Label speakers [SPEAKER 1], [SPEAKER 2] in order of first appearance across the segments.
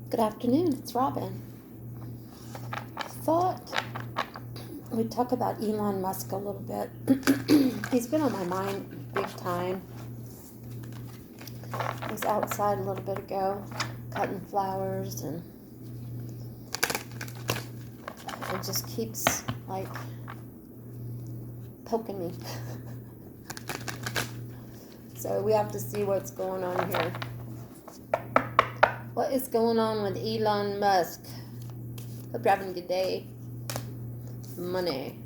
[SPEAKER 1] Good afternoon, it's Robin. Thought we'd talk about Elon Musk a little bit. He's been on my mind big time. I was outside a little bit ago, cutting flowers, and it just keeps, like, poking me. So we have to see what's going on here. What is going on with Elon Musk? Hope you're having a good day. Money.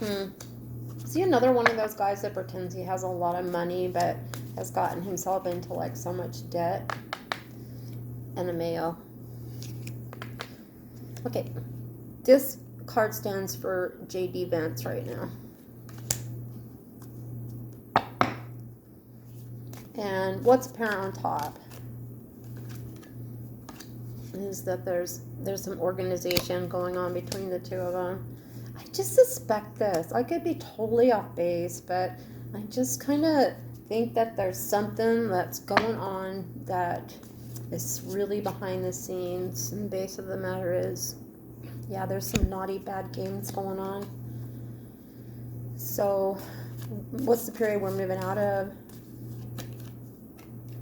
[SPEAKER 1] Is he another one of those guys that pretends he has a lot of money but has gotten himself into like so much debt? And a male. Okay. This card stands for JD Vance right now. And what's apparent on top is that there's some organization going on between the two of them. I just suspect this. I could be totally off base, but I just kind of think that there's something that's going on that is really behind the scenes. And the base of the matter is, yeah, there's some naughty bad games going on. So what's the period we're moving out of?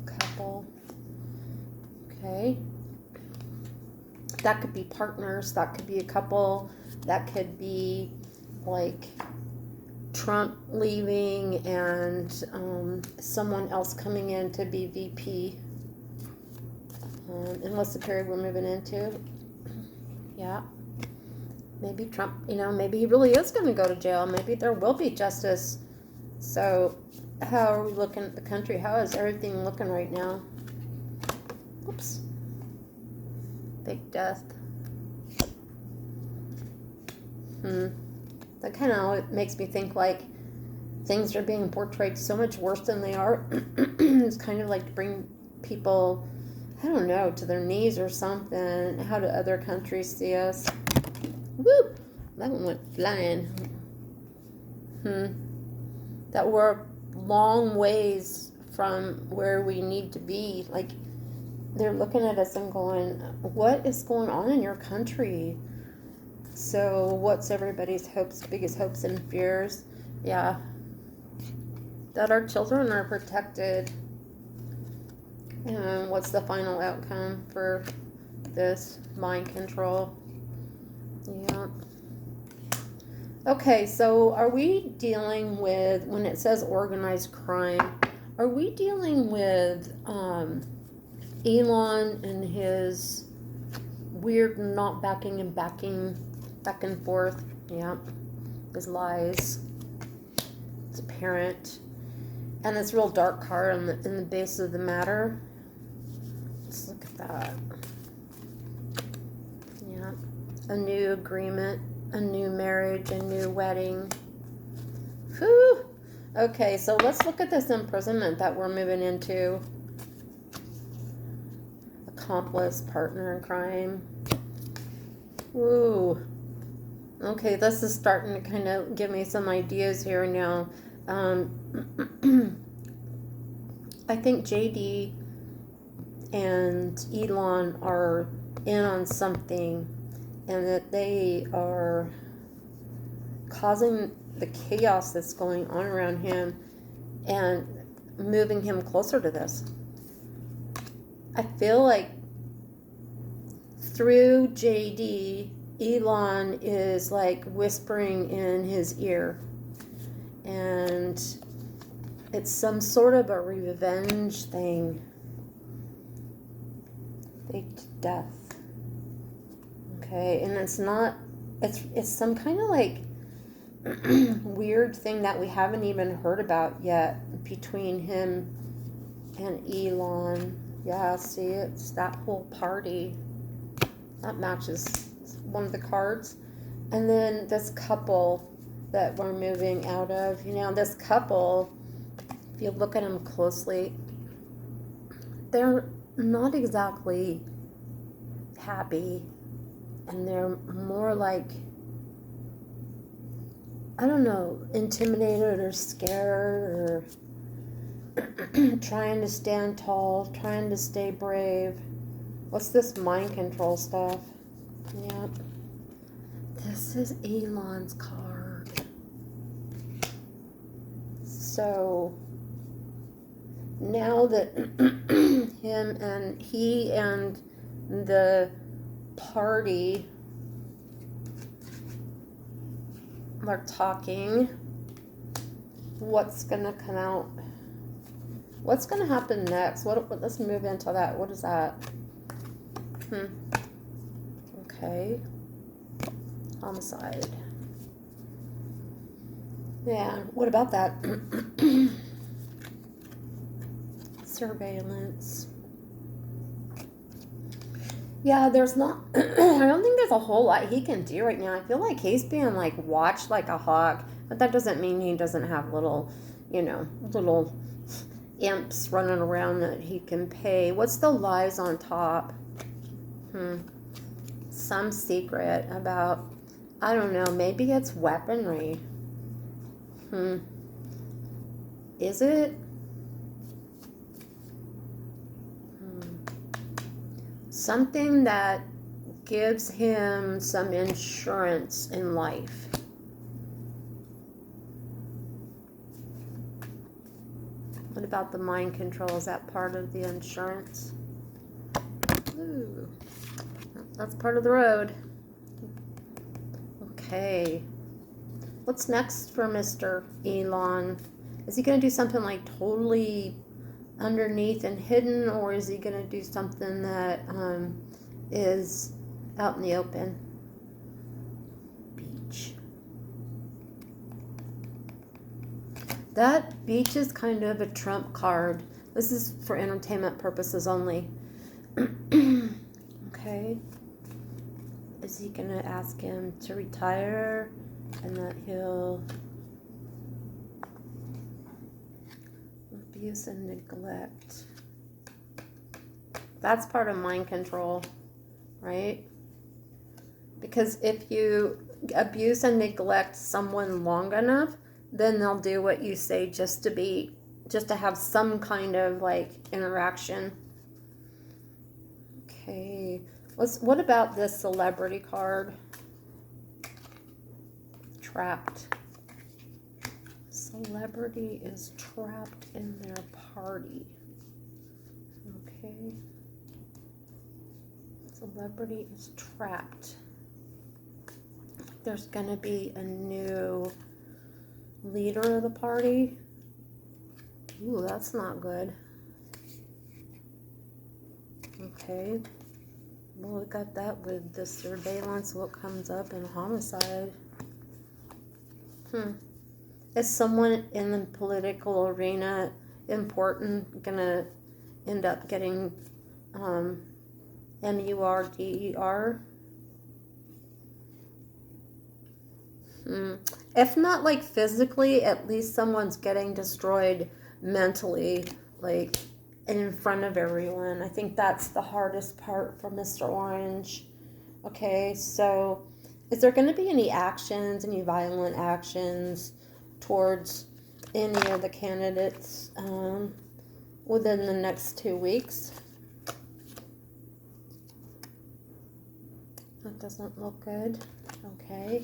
[SPEAKER 1] Couple. Okay. That could be partners, that could be a couple, that could be like Trump leaving and someone else coming in to be VP. And what's the period we're moving into? Yeah. Maybe Trump, maybe he really is going to go to jail. Maybe there will be justice. So how are we looking at the country? How is everything looking right now? Oops. Big death. That kind of makes me think like things are being portrayed so much worse than they are. It's kind of like to bring people, I don't know, to their knees or something. How do other countries see us? Woo! That one went flying. That we're long ways from where we need to be. Like, they're looking at us and going, what is going on in your country? So what's everybody's biggest hopes and fears? Yeah. That our children are protected. And what's the final outcome for this? Mind control. Yeah. Okay, so are we dealing with, when it says organized crime, are we dealing with Elon and his weird not backing and backing back and forth? Yeah. His lies. It's apparent. And this real dark card in the base of the matter. Let's look at that. Yeah. A new agreement, a new marriage, a new wedding. Whew. Okay, so let's look at this imprisonment that we're moving into. Accomplice, partner in crime. Ooh. Okay, this is starting to kind of give me some ideas here now. I think JD and Elon are in on something, and that they are causing the chaos that's going on around him and moving him closer to this. I feel like through JD, Elon is like whispering in his ear, and it's some sort of a revenge thing. Faked death. Okay, and it's not, it's some kind of like weird thing that we haven't even heard about yet between him and Elon. Yeah, see, it's that whole party. That matches one of the cards. And then this couple that we're moving out of. This couple, if you look at them closely, they're not exactly happy. And they're more like, I don't know, intimidated or scared or trying to stand tall, trying to stay brave. What's this mind control stuff? Yep. This is Elon's card. So now that he and the party are talking, what's gonna come out? What's gonna happen next? Let's move into that. What is that? Okay. Homicide. Yeah, what about that? Surveillance. Yeah, there's not, I don't think there's a whole lot he can do right now. I feel like he's being like watched like a hawk, but that doesn't mean he doesn't have little, little imps running around that he can pay. What's the lies on top? Some secret about, I don't know, maybe it's weaponry. Is it? Something that gives him some insurance in life. What about the mind control? Is that part of the insurance? Ooh, that's part of the road. Okay. What's next for Mr. Elon? Is he going to do something like totally underneath and hidden, or is he going to do something that is out in the open? Beach. That beach is kind of a trump card. This is for entertainment purposes only. Okay. Is he going to ask him to retire and that he'll abuse and neglect? That's part of mind control, right? Because if you abuse and neglect someone long enough, then they'll do what you say just to have some kind of like interaction. Okay. What about this celebrity card? Trapped. Celebrity is trapped in their party. Okay. Celebrity is trapped. There's going to be a new leader of the party. Ooh, that's not good. Okay. Well, we got that with the surveillance. What comes up in homicide? Is someone in the political arena important gonna end up getting MURDER? If not like physically, at least someone's getting destroyed mentally, like in front of everyone. I think that's the hardest part for Mr. Orange. Okay, so is there going to be any actions, any violent actions towards any of the candidates within the next 2 weeks? That doesn't look good. Okay.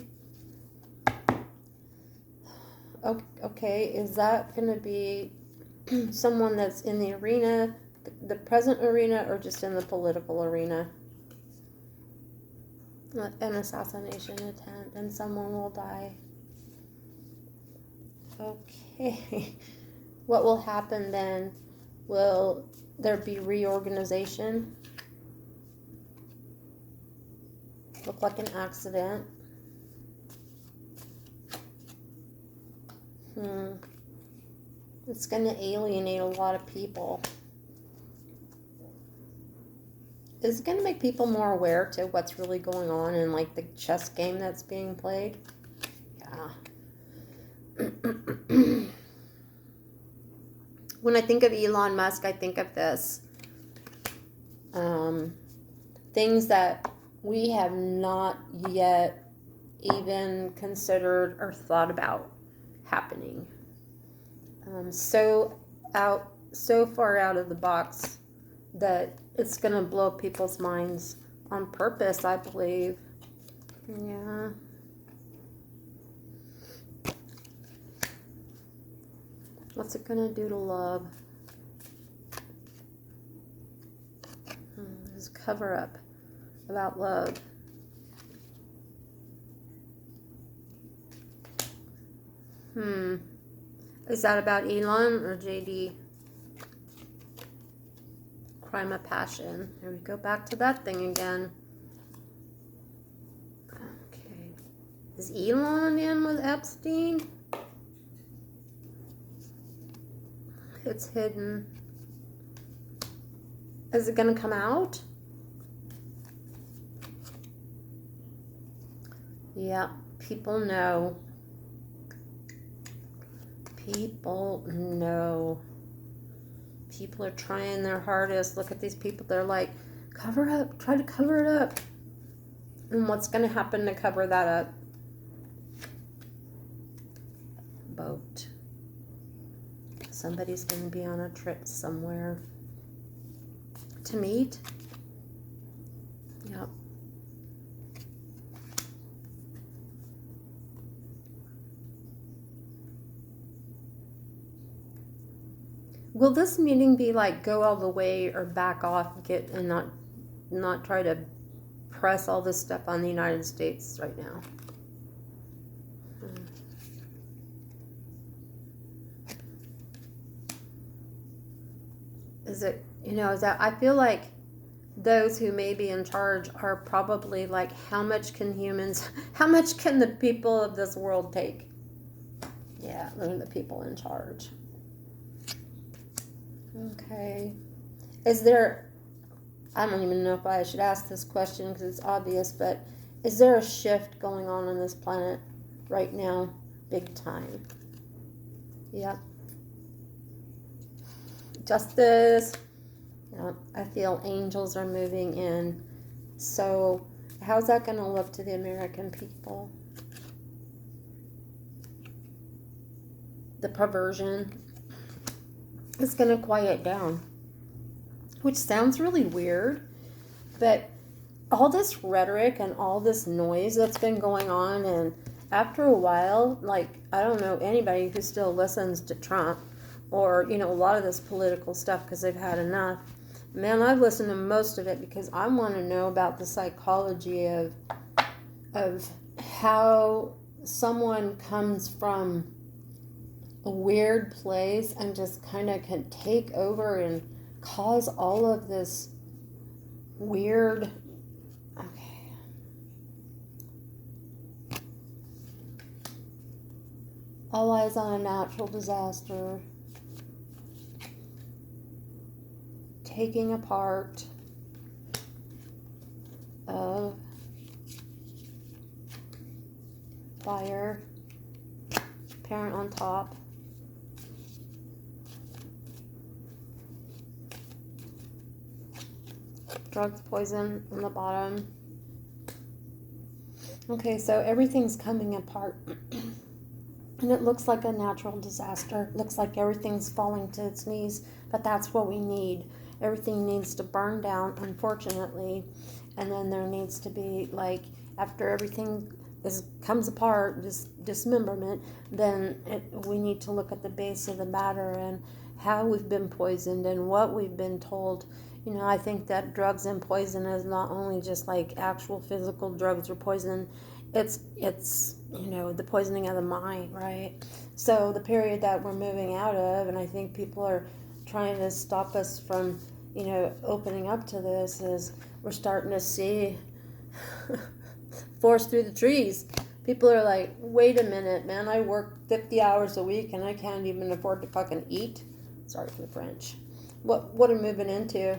[SPEAKER 1] Okay, is that going to be someone that's in the arena, the present arena, or just in the political arena? An assassination attempt, and someone will die. Okay. What will happen then? Will there be reorganization? Look like an accident. It's going to alienate a lot of people. Is it going to make people more aware to what's really going on in like the chess game that's being played? Yeah. When I think of Elon Musk, I think of this. Things that we have not yet even considered or thought about happening. So far out of the box that it's going to blow people's minds on purpose, I believe. Yeah. What's it going to do to love? There's a cover up about love. Is that about Elon or JD? Crime of passion. Here we go back to that thing again. Okay. Is Elon in with Epstein? It's hidden. Is it going to come out? Yeah, people know. People know. People are trying their hardest. Look at these people. They're like, cover up. Try to cover it up. And what's going to happen to cover that up? Boat. Somebody's going to be on a trip somewhere to meet. Yep. Will this meeting be like go all the way or back off, get and not try to press all this stuff on the United States right now? Is it, is that, I feel like those who may be in charge are probably like, how much can the people of this world take? Yeah, those are the people in charge. Okay. Is there, I don't even know if I should ask this question because it's obvious, but is there a shift going on this planet right now? Big time. Yep. Justice. Yep. I feel angels are moving in. So how's that going to look to the American people? The perversion is going to quiet down, which sounds really weird, but all this rhetoric and all this noise that's been going on, and after a while, like, I don't know anybody who still listens to Trump or, a lot of this political stuff because they've had enough. Man, I've listened to most of it because I want to know about the psychology of how someone comes from a weird place and just kind of can take over and cause all of this weird. Okay. All eyes on a natural disaster. Taking apart of fire. Parent on top. Drugs, poison on the bottom. Okay, so everything's coming apart. And it looks like a natural disaster. It looks like everything's falling to its knees. But that's what we need. Everything needs to burn down, unfortunately. And then there needs to be, like, after everything comes apart, this dismemberment, then we need to look at the base of the matter and how we've been poisoned and what we've been told. I think that drugs and poison is not only just like actual physical drugs or poison, it's the poisoning of the mind, right? So the period that we're moving out of, and I think people are trying to stop us from, opening up to this, is we're starting to see forest through the trees. People are like, wait a minute, man, I work 50 hours a week and I can't even afford to fucking eat. Sorry for the French. What are we moving into?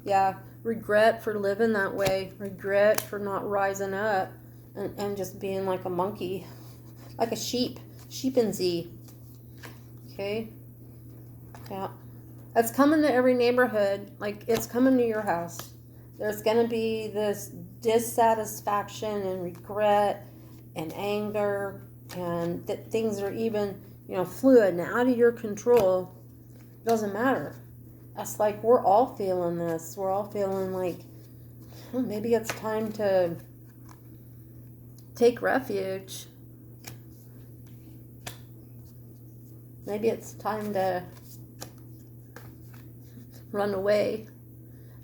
[SPEAKER 1] Yeah, regret for living that way. Regret for not rising up and just being like a monkey. Like a sheep. Sheepensy. Okay? Yeah. That's coming to every neighborhood. Like, it's coming to your house. There's going to be this dissatisfaction and regret and anger, and that things are even, fluid and out of your control. It doesn't matter. It's like we're all feeling this. We're all feeling like maybe it's time to take refuge. Maybe it's time to run away.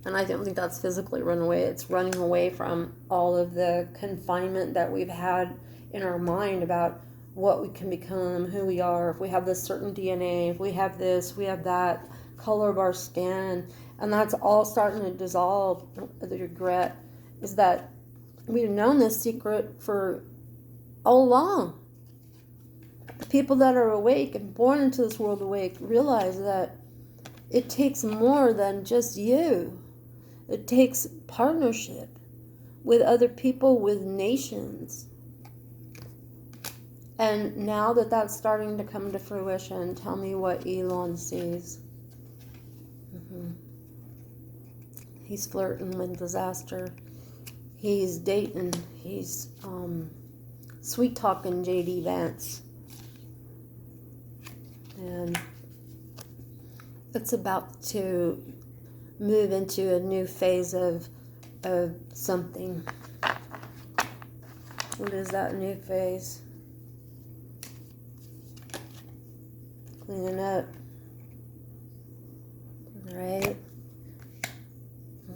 [SPEAKER 1] And I don't think that's physically run away. It's running away from all of the confinement that we've had in our mind about what we can become, who we are, if we have this certain DNA, if we have this, we have that, color of our skin. And that's all starting to dissolve. The regret is that we've known this secret for all along. The people that are awake and born into this world awake realize that it takes more than just you. It takes partnership with other people, with nations. And now that that's starting to come to fruition, tell me what Elon sees. He's flirting with disaster. He's dating. He's sweet talking JD Vance. And it's about to move into a new phase of something. What is that new phase? Cleaning up. Right?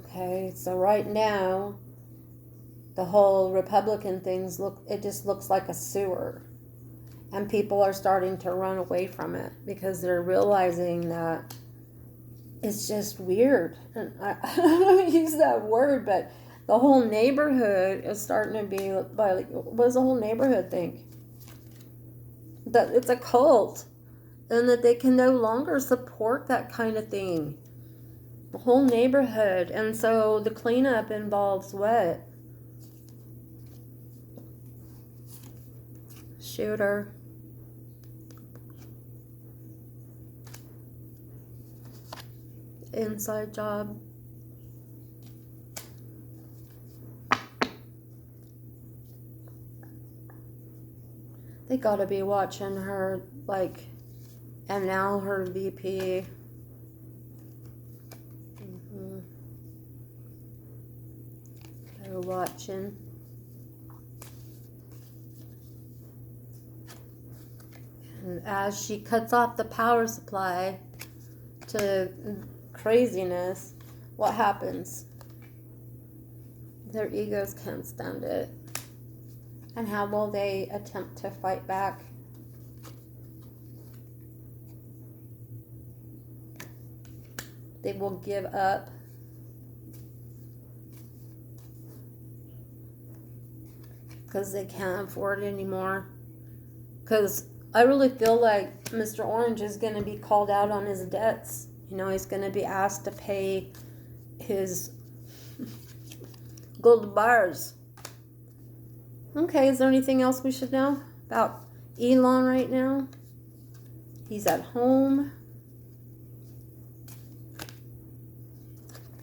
[SPEAKER 1] Okay, so right now, the whole Republican things it just looks like a sewer. And people are starting to run away from it because they're realizing that it's just weird. And I don't use that word, but the whole neighborhood is starting to be like, what does the whole neighborhood think? That it's a cult and that they can no longer support that kind of thing. The whole neighborhood. And so the cleanup involves what? Shooter. Inside job. They gotta be watching her, like, and now her VP. They're watching. And as she cuts off the power supply to craziness, what happens? Their egos can't stand it. And how will they attempt to fight back? They will give up. Because they can't afford it anymore. Because I really feel like Mr. Orange is going to be called out on his debts. You know, he's going to be asked to pay his gold bars. Okay, is there anything else we should know about Elon right now? He's at home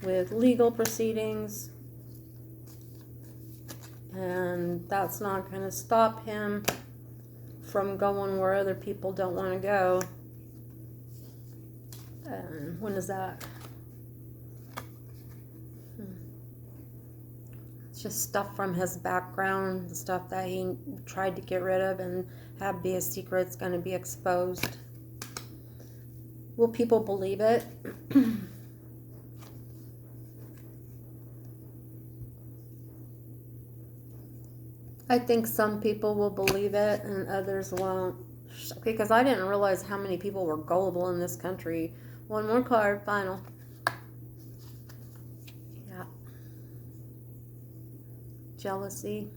[SPEAKER 1] with legal proceedings. And that's not going to stop him from going where other people don't want to go. And when is that? It's just stuff from his background, stuff that he tried to get rid of and have be a secret. It's going to be exposed. Will people believe it? I think some people will believe it and others won't. Because I didn't realize how many people were gullible in this country. One more card, final. Yeah. Jealousy.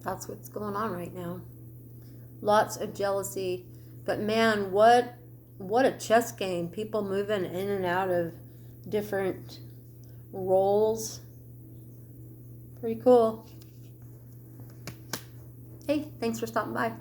[SPEAKER 1] That's what's going on right now. Lots of jealousy. But man, what a chess game. People moving in and out of different roles. Pretty cool. Hey, thanks for stopping by.